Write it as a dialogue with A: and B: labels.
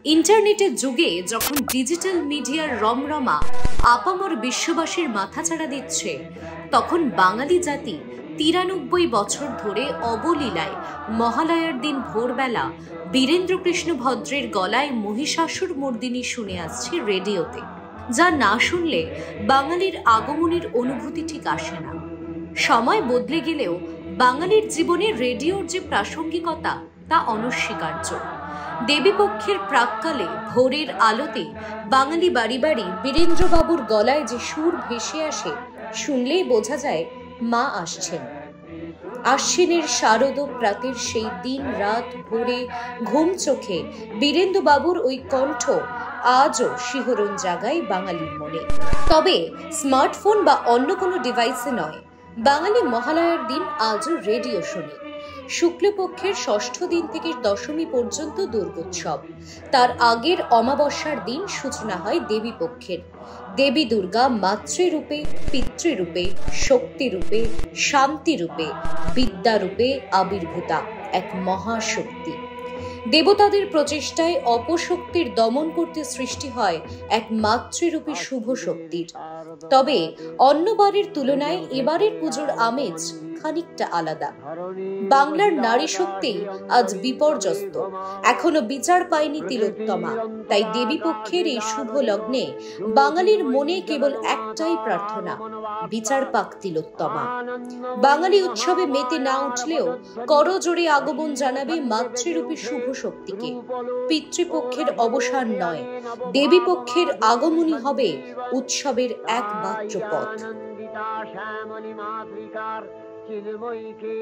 A: ইন্টারনেটের যুগে যখন ডিজিটাল মিডিয়ার রমরমা আপামর বিশ্ববাসীর মাথাচাড়া দিচ্ছে, তখন বাঙালি জাতি ৯৩ বছর ধরে অবলীলায় মহালয়ার দিন ভোরবেলা বীরেন্দ্রকৃষ্ণ ভদ্রের গলায় মহিষাসুর মর্দিনী শুনে আসছে রেডিওতে, যা না শুনলে বাঙালির আগমনের অনুভূতি ঠিক আসে না। সময় বদলে গেলেও বাঙালির জীবনে রেডিওর যে প্রাসঙ্গিকতা তা অনস্বীকার্য। দেবীপক্ষের প্রাক্কালে ভোরের আলোতে বাঙালি বাড়ি বাড়ি বীরেন্দ্রবাবুর গলায় যে সুর ভেসে আসে, শুনলেই বোঝা যায় মা আসছেন। আশ্বিনের শারদ প্রাতের সেই দিন রাত ভোরে ঘুম চোখে বীরেন্দ্রবাবুর ওই কণ্ঠ আজও শিহরণ জাগায় বাঙালির মনে। তবে স্মার্টফোন বা অন্য কোনো ডিভাইসে নয়, বাঙালি মহালয়ার দিন আজও রেডিও শোনে। শুক্লপক্ষের ষষ্ঠ দিন থেকে দশমী পর্যন্ত দুর্গোৎসব, তার আগের অমাবস্যার দিন সূচনা হয় দেবীপক্ষের। দেবী দুর্গা মাতৃরূপে, পিতৃরূপে, শক্তিরূপে, শান্তিরূপে, বিদ্যারূপে আবির্ভূতা এক মহাশক্তি। দেবতাদের প্রচেষ্টায় অপশক্তির দমন করতে সৃষ্টি হয় এক মাতৃরূপী শুভ শক্তির। তবে অন্যবারের তুলনায় এবারের পুজোর আমেজ খানিকটা আলাদা। বাংলার নারী শক্তি আজ বিপর্যস্ত, এখনো বিচার পায়নি তিলোত্তমা। তাই দেবীপক্ষের এই শুভ লগ্নে বাঙালির মনে কেবল একটাই প্রার্থনা, বিচার পাক তিলোত্তমা। বাঙালি উৎসবে মেতে না উঠলেও করজোড়ে আগমন জানাবে মাতৃরূপী শুভ শক্তিকে। পিতৃপক্ষের অবসান নয়, দেবীপক্ষের আগমনই হবে উৎসবের একমাত্র পথ।
B: চিন্ময়ীকে